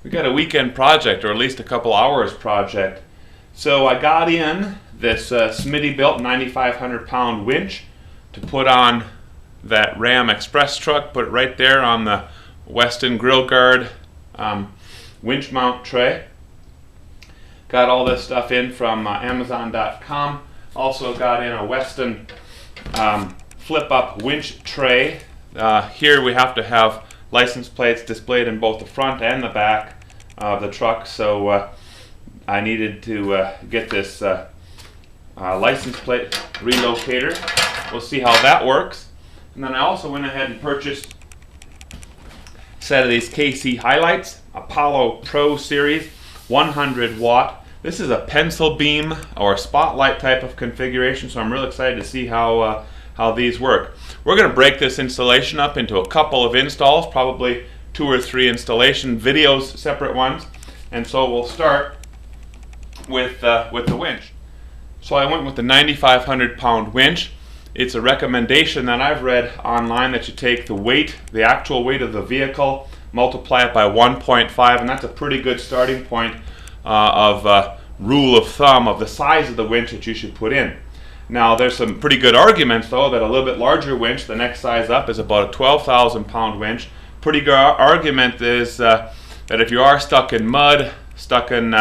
We got a weekend project, or at least a couple hours project. So I got in this Smittybilt 9,500 pound winch to put on that Ram Express truck, put it right there on the Weston grill guard winch mount tray. Got all this stuff in from Amazon.com. Also got in a Weston flip up winch tray. Here we have to have license plates displayed in both the front and the back of the truck, so I needed to get this license plate relocator. We'll see how that works. And then I also went ahead and purchased a set of these KC highlights, Apollo Pro Series 100 watt. This is a pencil beam or spotlight type of configuration, so I'm really excited to see how these work. We're going to break this installation up into a couple of installs, probably 2 or 3 installation videos, separate ones. And so we'll start with the winch. So I went with the 9,500 pound winch. It's a recommendation that I've read online that you take the weight, the actual weight of the vehicle, multiply it by 1.5, and that's a pretty good starting point of rule of thumb of the size of the winch that you should put in. Now there's some pretty good arguments though that a little bit larger winch, the next size up, is about a 12,000 pound winch. Pretty good argument is that if you are stuck in mud, stuck in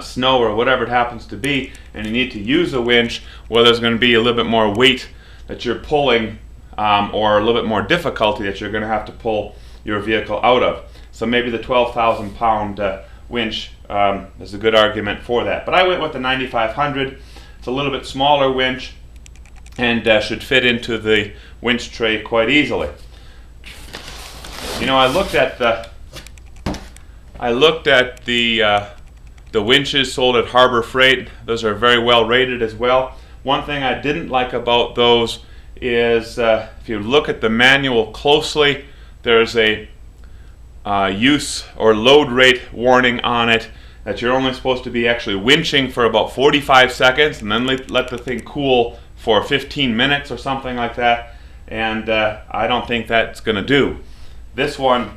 snow or whatever it happens to be, and you need to use a winch, well, there's going to be a little bit more weight that you're pulling or a little bit more difficulty that you're going to have to pull your vehicle out of. So maybe the 12,000 pound winch is a good argument for that. But I went with the 9,500. It's a little bit smaller winch and should fit into the winch tray quite easily. You know, I looked at the winches sold at Harbor Freight. Those are very well rated as well. One thing I didn't like about those is if you look at the manual closely, there's a use or load rate warning on it that you're only supposed to be actually winching for about 45 seconds and then let the thing cool for 15 minutes or something like that. And I don't think that's going to do. This one,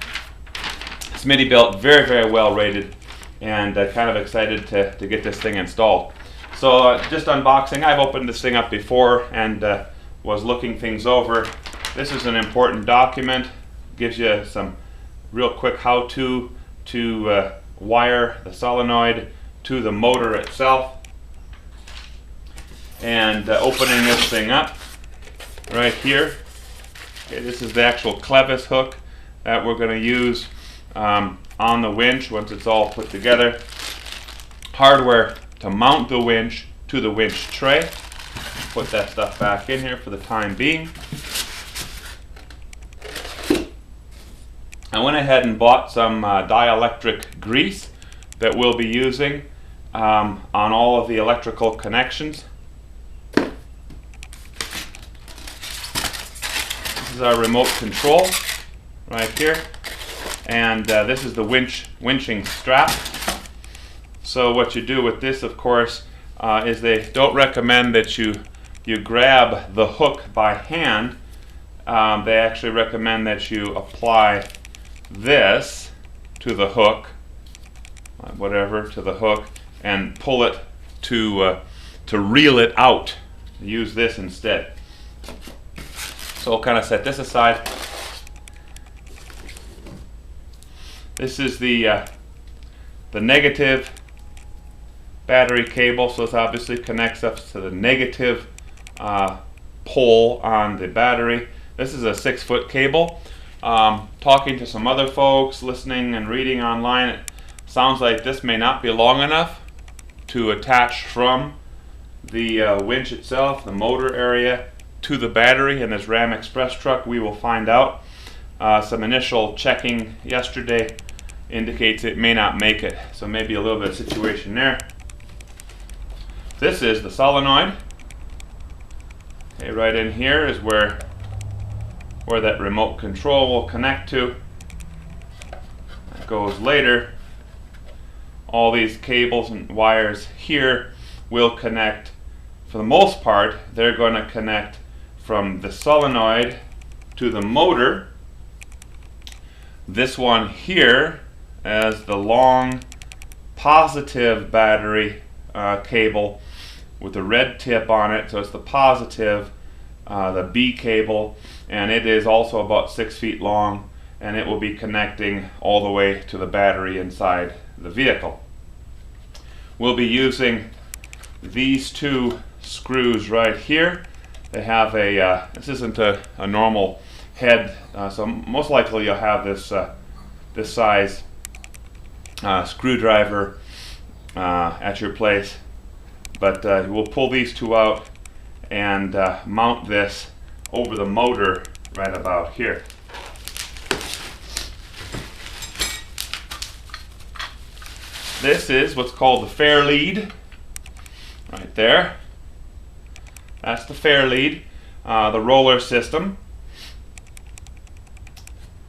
Smittybilt, very, very well rated, and kind of excited to get this thing installed. So just unboxing, I've opened this thing up before and was looking things over. This is an important document, gives you some real quick how-to to wire the solenoid to the motor itself. And opening this thing up right here, okay, this is the actual clevis hook that we're going to use on the winch once it's all put together. Hardware to mount the winch to the winch tray. Put that stuff back in here for the time being. I went ahead and bought some dielectric grease that we'll be using on all of the electrical connections. This is our remote control right here, and this is the winching strap. So what you do with this, of course, is they don't recommend that you grab the hook by hand. They actually recommend that you apply this to the hook, to the hook, and pull it to reel it out. Use this instead. So I'll kind of set this aside. This is the negative battery cable, so this obviously connects up to the negative pole on the battery. This is a 6-foot cable. Talking to some other folks, listening and reading online, it sounds like this may not be long enough to attach from the winch itself, the motor area, to the battery in this Ram Express truck. We will find out. Some initial checking yesterday indicates it may not make it, so maybe a little bit of situation there. This is the solenoid. Okay, right in here is where that remote control will connect to. That goes later. All these cables and wires here will connect. For the most part, they're going to connect from the solenoid to the motor. This one here as the long positive battery cable with the red tip on it, so it's the positive, the B cable, and it is also about 6 feet long, and it will be connecting all the way to the battery inside the vehicle. We'll be using these two screws right here. They have a, this isn't a normal head, so most likely you'll have this, this size screwdriver at your place. But we'll pull these two out and mount this over the motor right about here. This is what's called the fairlead, right there. That's the fairlead, the roller system.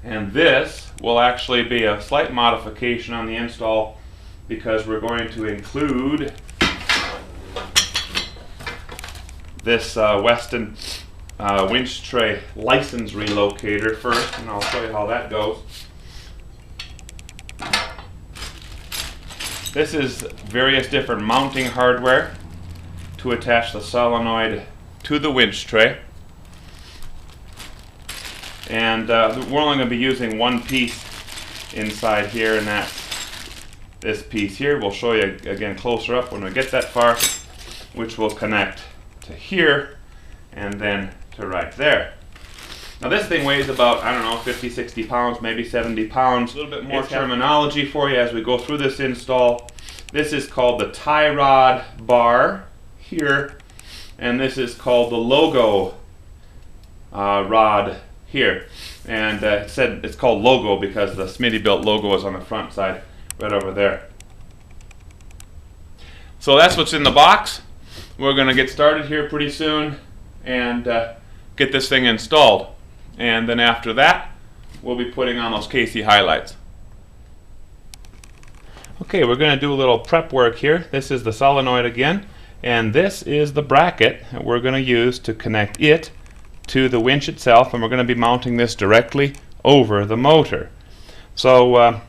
And this will actually be a slight modification on the install because we're going to include this Weston winch tray license relocator first, and I'll show you how that goes. This is various different mounting hardware to attach the solenoid to the winch tray. And we're only going to be using one piece inside here, and that's this piece here. We'll show you again closer up when we get that far, which will connect to here and then to right there. Now this thing weighs about, I don't know, 50, 60 pounds, maybe 70 pounds. A little bit more terminology for you as we go through this install. This is called the tie rod bar here, and this is called the logo rod here. And it said it's called logo because the Smittybilt logo is on the front side right over there. So that's what's in the box. We're going to get started here pretty soon and get this thing installed. And then after that, we'll be putting on those KC highlights. Okay, we're going to do a little prep work here. This is the solenoid again, and this is the bracket that we're going to use to connect it to the winch itself, and we're going to be mounting this directly over the motor. So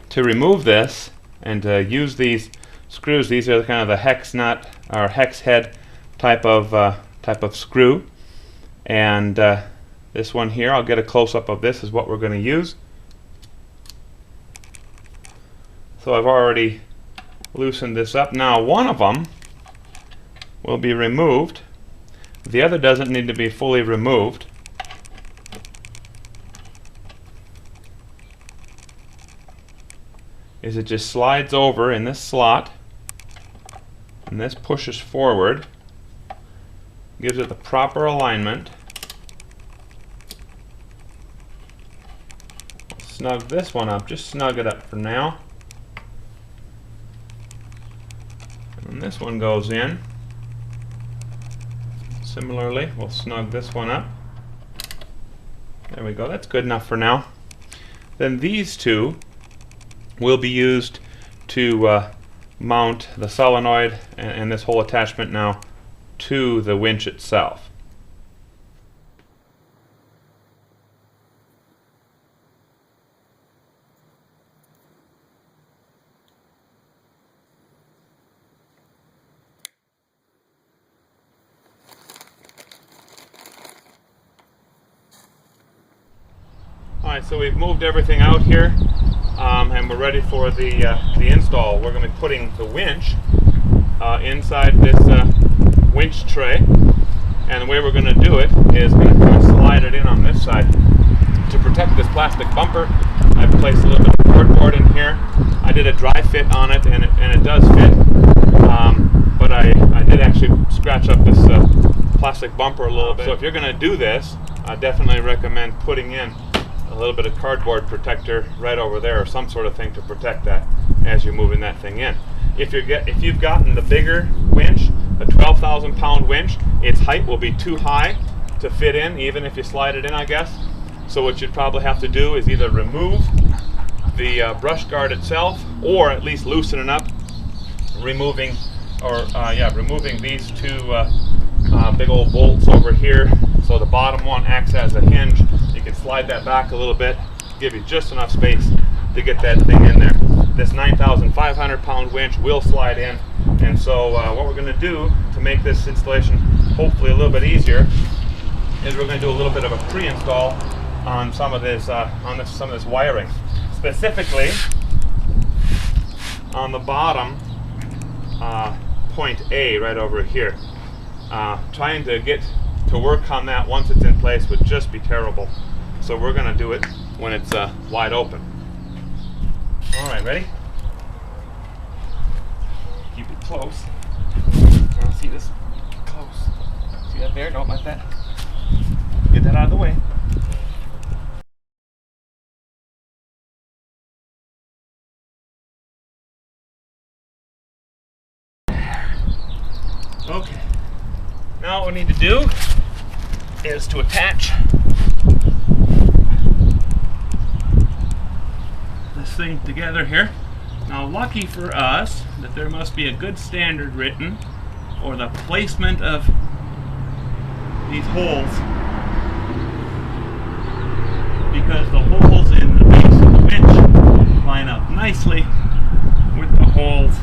to remove this and to use these screws, these are kind of the hex nut or hex head type of screw, and this one here, I'll get a close-up of this, is what we're going to use. So I've already loosened this up. Now one of them will be removed. The other doesn't need to be fully removed. Is it just slides over in this slot, and this pushes forward, gives it the proper alignment. Snug this one up, just snug it up for now. And this one goes in. Similarly, we'll snug this one up. There we go, that's good enough for now. Then these two will be used to mount the solenoid and this whole attachment now to the winch itself. Alright, so we've moved everything out here, and we're ready for the install. We're going to be putting the winch inside this winch tray, and the way we're going to do it is going to kind of slide it in on this side. To protect this plastic bumper, I've placed a little bit of cardboard in here. I did a dry fit on it, and it does fit, but I did actually scratch up this plastic bumper a little bit. So if you're going to do this, I definitely recommend putting in a little bit of cardboard protector right over there, or some sort of thing to protect that as you're moving that thing in. If you've gotten the bigger winch, a 12,000 pound winch, its height will be too high to fit in, even if you slide it in, I guess. So what you'd probably have to do is either remove the brush guard itself, or at least loosen it up, removing these two big old bolts over here. So the bottom one acts as a hinge. You can slide that back a little bit, give you just enough space to get that thing in there. This 9,500 pound winch will slide in, and so what we're going to do to make this installation hopefully a little bit easier is we're going to do a little bit of a pre-install on some of this some of this wiring, specifically on the bottom point A right over here. Trying to get to work on that once it's in place would just be terrible. So we're going to do it when it's wide open. Alright, ready? Keep it close. See this close. See that there? Don't let that. Get that out of the way. Okay. Now what we need to do is to attach this thing together here. Now, lucky for us that there must be a good standard written for the placement of these holes, because the holes in the base of the winch line up nicely with the holes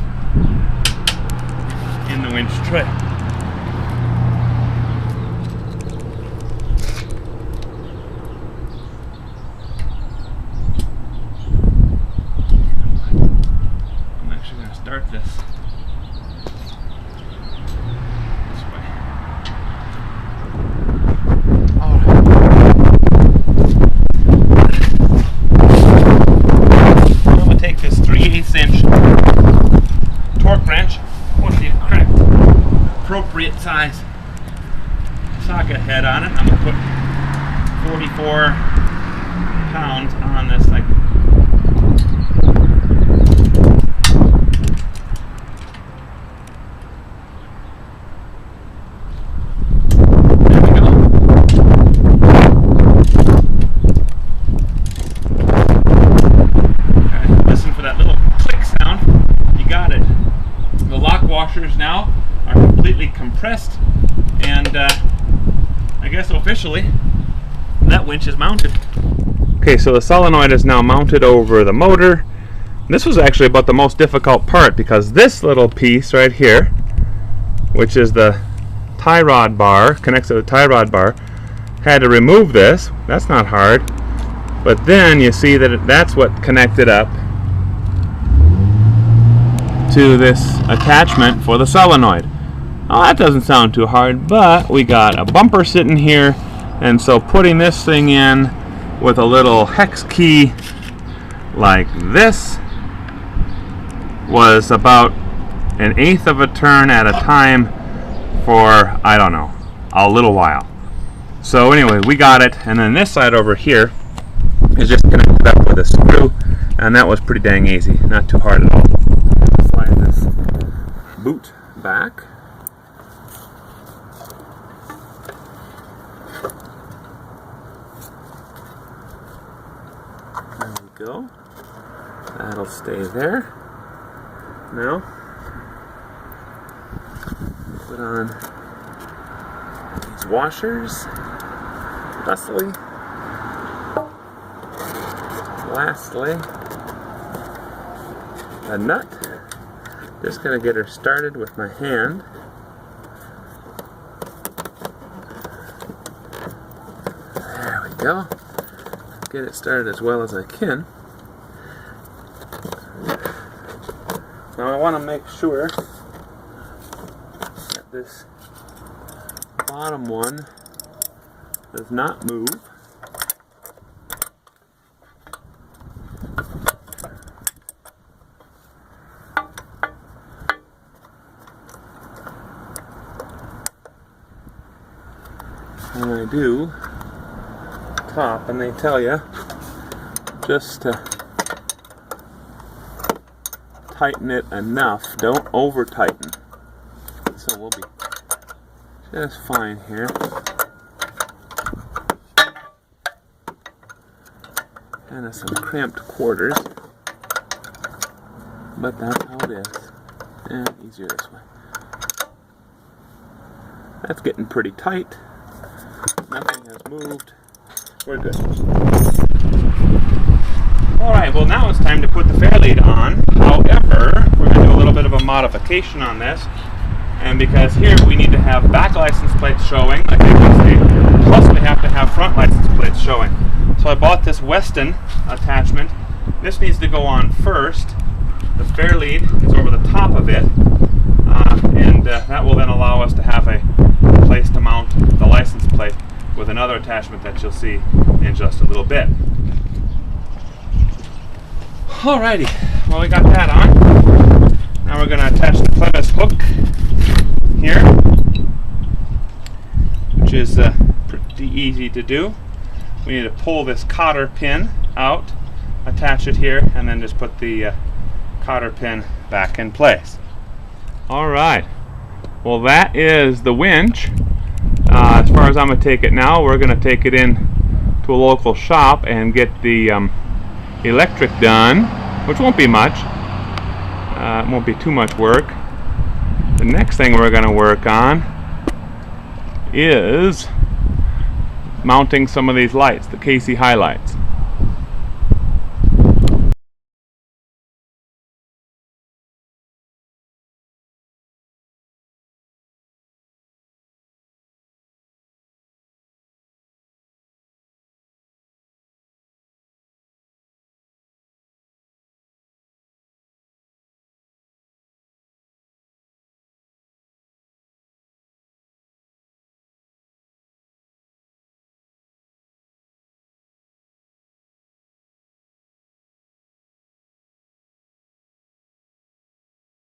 in the winch tray. Start this way. All right. I'm going to take this 3/8 inch torque wrench with the correct appropriate size socket head on it. I'm going to put 44 pounds on this thing. Washers now are completely compressed, and I guess officially that winch is mounted. Okay, so the solenoid is now mounted over the motor. This was actually about the most difficult part, because this little piece right here, which is the tie rod bar, connects to the tie rod bar, had to remove this. That's not hard, but then you see that that's what connected up to this attachment for the solenoid. Oh, that doesn't sound too hard, but we got a bumper sitting here, and so putting this thing in with a little hex key like this was about 1/8 of a turn at a time for, I don't know, a little while. So anyway, we got it, and then this side over here is just connected up with a screw, and that was pretty dang easy, not too hard at all. Slide this boot back. There we go. That'll stay there. Now, put on these washers. Thusly. Lastly, a nut. Just gonna get her started with my hand. There we go. Get it started as well as I can. Now I want to make sure that this bottom one does not move. And I do top, and they tell you just to tighten it enough. Don't over tighten. So we'll be just fine here. Kind of some cramped quarters, but that's how it is. And easier this way. That's getting pretty tight. Nothing has moved. We're good. Alright, well now it's time to put the fairlead on. However, we're going to do a little bit of a modification on this. And because here we need to have back license plates showing, like they can see, plus we have to have front license plates showing. So I bought this Weston attachment. This needs to go on first. The fairlead is over the top of it. And that will then allow us to have a place to mount the license plate with another attachment that you'll see in just a little bit. Alrighty, well we got that on. Now we're going to attach the clevis hook here, which is pretty easy to do. We need to pull this cotter pin out, attach it here, and then just put the cotter pin back in place. Alright, well that is the winch. As far as I'm going to take it now, we're going to take it in to a local shop and get the electric done, which won't be much. It won't be too much work. The next thing we're going to work on is mounting some of these lights, the KC highlights.